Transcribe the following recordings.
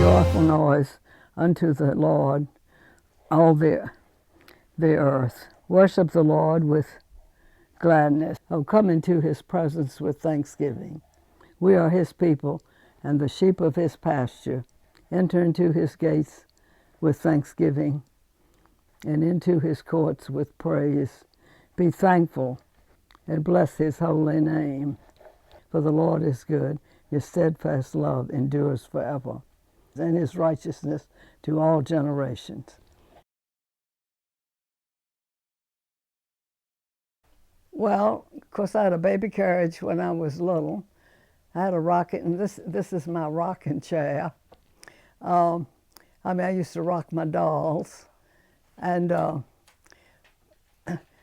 joyful noise unto the Lord, all the earth. Worship the Lord with gladness. Oh, come into his presence with thanksgiving. We are his people and the sheep of his pasture. Enter into his gates with thanksgiving and into his courts with praise. Be thankful and bless his holy name. For the Lord is good, his steadfast love endures forever, and his righteousness to all generations. Well, of course, I had a baby carriage when I was little. I had a rocking, and this is my rocking chair. I used to rock my dolls, and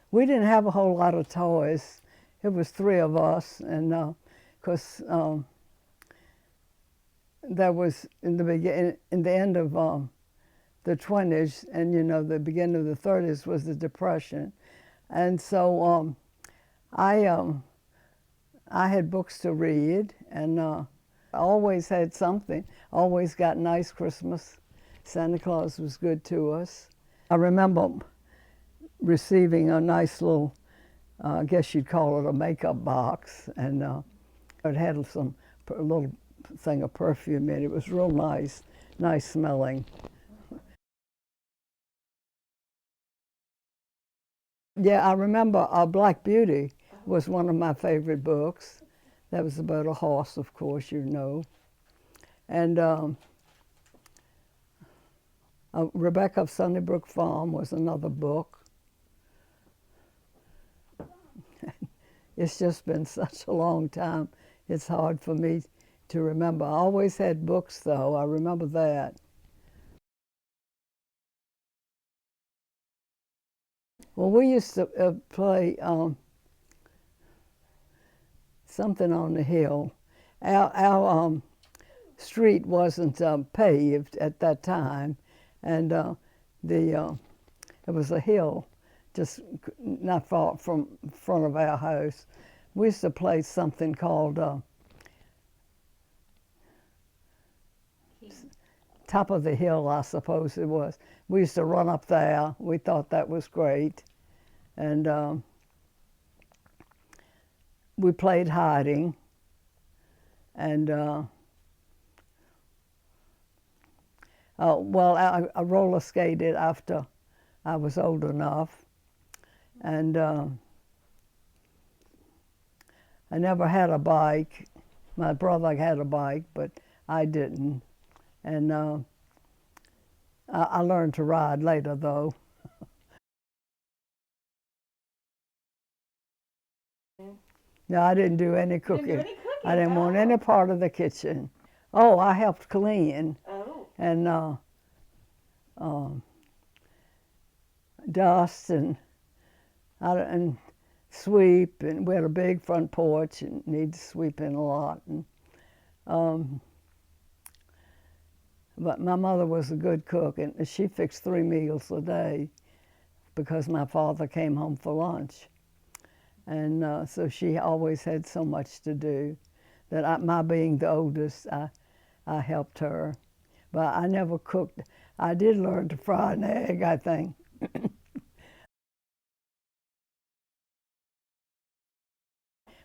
we didn't have a whole lot of toys. It was three of us, and of course, that was in the end of the 20s, and the beginning of the 30s was the Depression, and so I had books to read, and I always had something. Always got nice Christmas. Santa Claus was good to us. I remember receiving a nice little, I guess you'd call it a makeup box, and it had a little thing of perfume in it. It was real nice smelling. Yeah, I remember Black Beauty was one of my favorite books. That was about a horse, of course, And Rebecca of Sunnybrook Farm was another book. It's just been such a long time, it's hard for me to remember. I always had books, though. I remember that. Well, we used to play something on the hill. Our street wasn't paved at that time, and it was a hill just not far from front of our house. We used to play something called Top of the Hill, I suppose it was. We used to run up there. We thought that was great. And we played hiding. And I roller skated after I was old enough. And I never had a bike. My brother had a bike, but I didn't. And I learned to ride later, though. No, I didn't do any cooking. You didn't do any cooking? I didn't want any part of the kitchen. Oh, I helped clean. Oh. And dust and sweep, and we had a big front porch and needed sweeping a lot. And but my mother was a good cook, and she fixed 3 meals a day because my father came home for lunch. And so she always had so much to do that my being the oldest, I helped her. But I never cooked. I did learn to fry an egg, I think.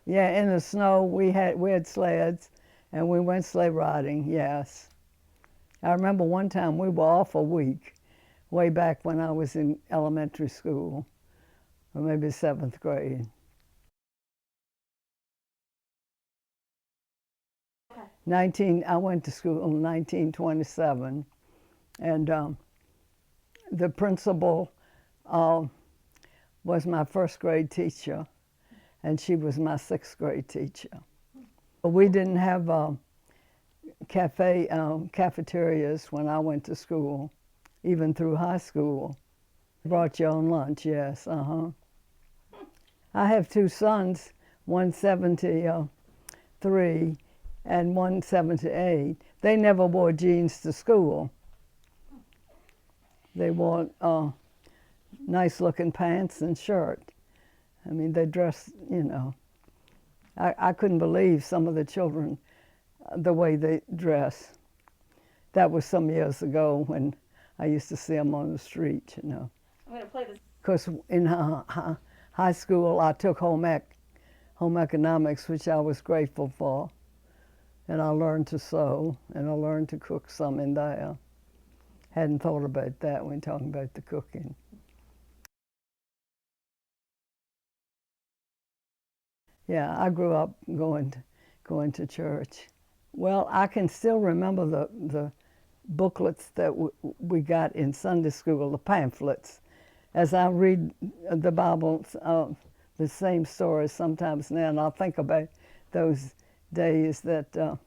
Yeah, in the snow, we had sleds, and we went sleigh riding, yes. I remember one time we were off a week, way back when I was in elementary school, or maybe 7th grade. I went to school in 1927, and the principal was my 1st grade teacher, and she was my 6th grade teacher. We didn't have cafeterias when I went to school, even through high school. Brought your own lunch, yes, I have 2 sons, one 73 and one 78. They never wore jeans to school. They wore nice-looking pants and shirt. I mean, they dressed, I couldn't believe some of the children, the way they dress. that was some years ago when I used to see them on the street, you know. I'm going to play this. Because in high school, I took home economics, which I was grateful for. And I learned to sew, and I learned to cook some in there. Hadn't thought about that when talking about the cooking. Yeah, I grew up going to church. Well, I can still remember the booklets that we got in Sunday school, the pamphlets. As I read the Bible, the same stories sometimes now, and I'll think about those days that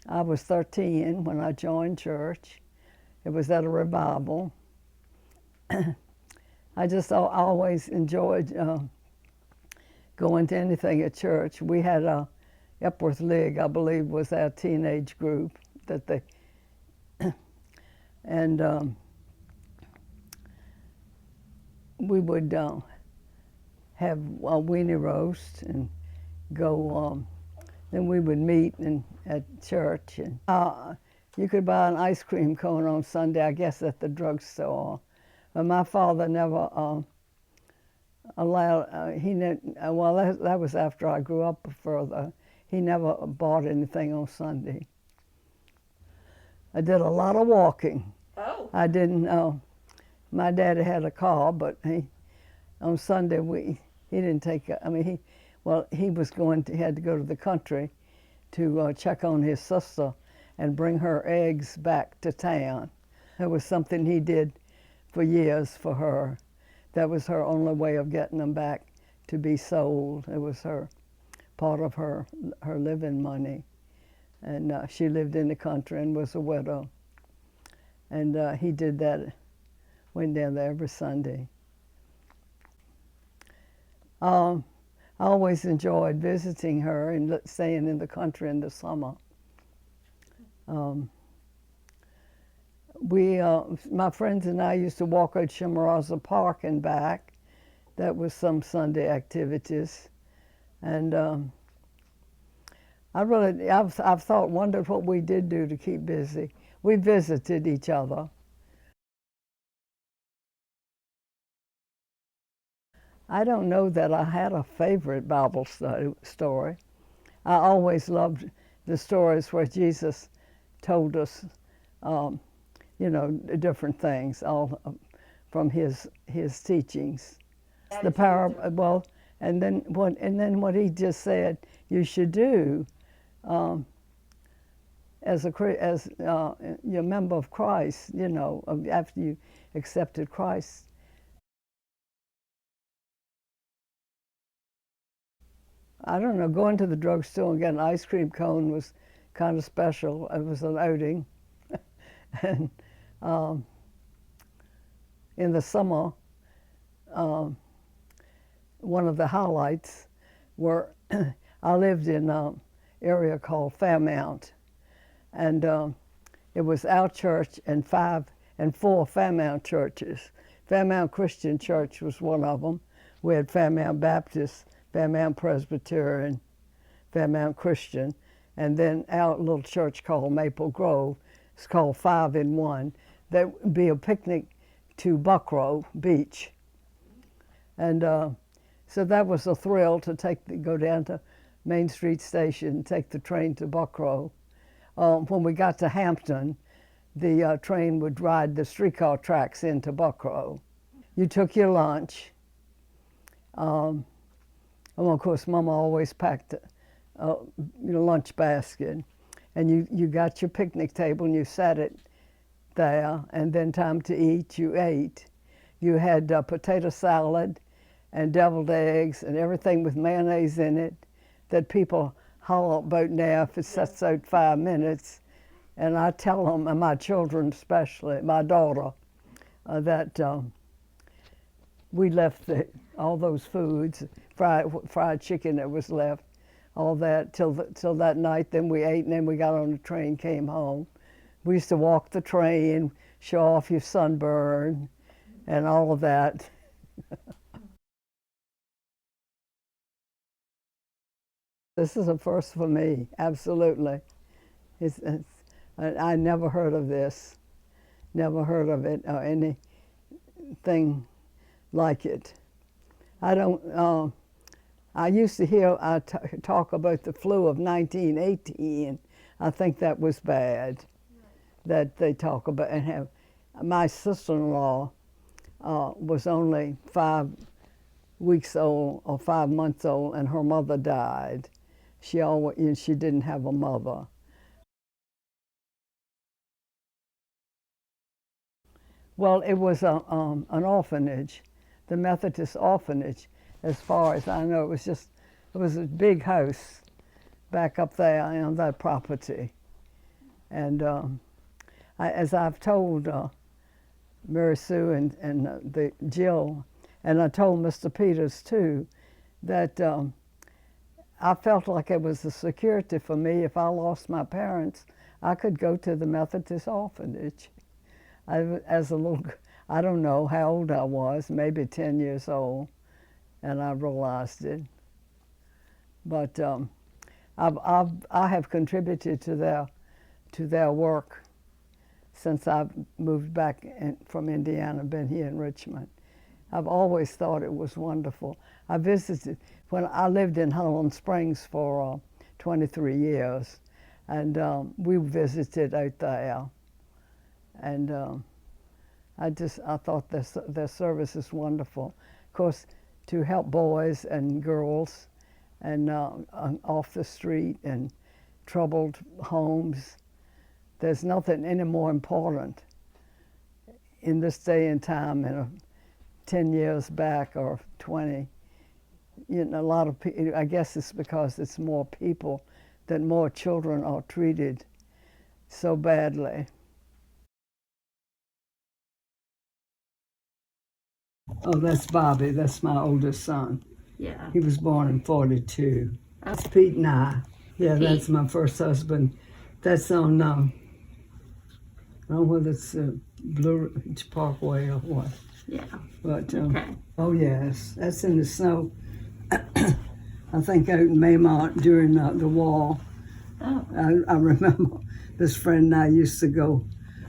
I was 13 when I joined church. It was at a revival. I just always enjoyed going to anything at church. We had a Epworth League, I believe, was our teenage group that they, and we would have a weenie roast and go. Then we would meet at church, and you could buy an ice cream cone on Sunday, I guess, at the drugstore. But my father never allowed. Well, that was after I grew up further. He never bought anything on Sunday. I did a lot of walking. Oh. I didn't. My daddy had a car, but on Sunday he didn't take. I mean, he was he had to go to the country to check on his sister and bring her eggs back to town. It was something he did for years for her. That was her only way of getting them back to be sold. It was her part of her living money. And she lived in the country and was a widow. And he did that, went down there every Sunday. I always enjoyed visiting her and staying in the country in the summer. My friends and I used to walk out Chimborazo Park and back. That was some Sunday activities. And I've wondered what we did do to keep busy. We visited each other. I don't know that I had a favorite Bible story. I always loved the stories where Jesus told us, different things, all from his teachings. The power, and then what he just said you should do as you're a member of Christ, after you accepted Christ. I don't know, going to the drugstore and getting an ice cream cone was kind of special. It was an outing. And in the summer, one of the highlights were I lived in an area called Fairmount, and it was our church and 4 Fairmount churches. Fairmount Christian Church was one of them. We had Fairmount Baptist, Fairmount Presbyterian, Fairmount Christian, and then our little church called Maple Grove. It's called 5 in 1. That would be a picnic to Buckrow Beach. And so that was a thrill to go down to Main Street Station, take the train to Buckrow. When we got to Hampton, the train would ride the streetcar tracks into Buckrow. You took your lunch. And of course, Mama always packed a lunch basket. And you got your picnic table and you sat it there, and then time to eat, you ate. You had potato salad and deviled eggs and everything with mayonnaise in it that people holler about now if it sets out 5 minutes. And I tell them, and my children especially, my daughter, that we left all those foods, fried chicken that was left, all that till that night. Then we ate, and then we got on the train, came home. We used to walk the train, show off your sunburn, and all of that. This is a first for me, absolutely. I never heard of this, never heard of it or anything like it. I don't. I used to hear talk about the flu of 1918. I think that was bad. That they talk about and have. My sister-in-law was only 5 weeks old or 5 months old, and her mother died. She didn't have a mother. Well, it was an orphanage, the Methodist orphanage. As far as I know, it was a big house back up there on that property. And as I've told Mary Sue and the Jill, and I told Mr. Peters too, that I felt like it was a security for me. If I lost my parents, I could go to the Methodist orphanage. As a little, I don't know how old I was, maybe 10 years old, and I realized it. But I have contributed to their work since I've moved back from Indiana, been here in Richmond. I've always thought it was wonderful. I visited, when I lived in Highland Springs for 23 years, and we visited out there. And I thought their service is wonderful. Of course, to help boys and girls and off the street and troubled homes, there's nothing any more important in this day and time. 10 years back or 20, a lot of people, I guess it's because it's more people that more children are treated so badly. Oh, that's Bobby. That's my oldest son. Yeah. He was born in 42. That's Pete and I. Yeah, Pete. That's my first husband. That's on, I don't know whether it's Blue Ridge Parkway or what. Yeah. But, okay. Oh, yes. That's in the snow. I think out in Maymont during the wall. Oh. I remember this friend and I used to go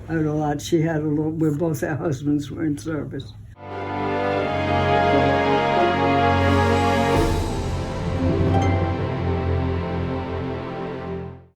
out a lot. She had both our husbands were in service.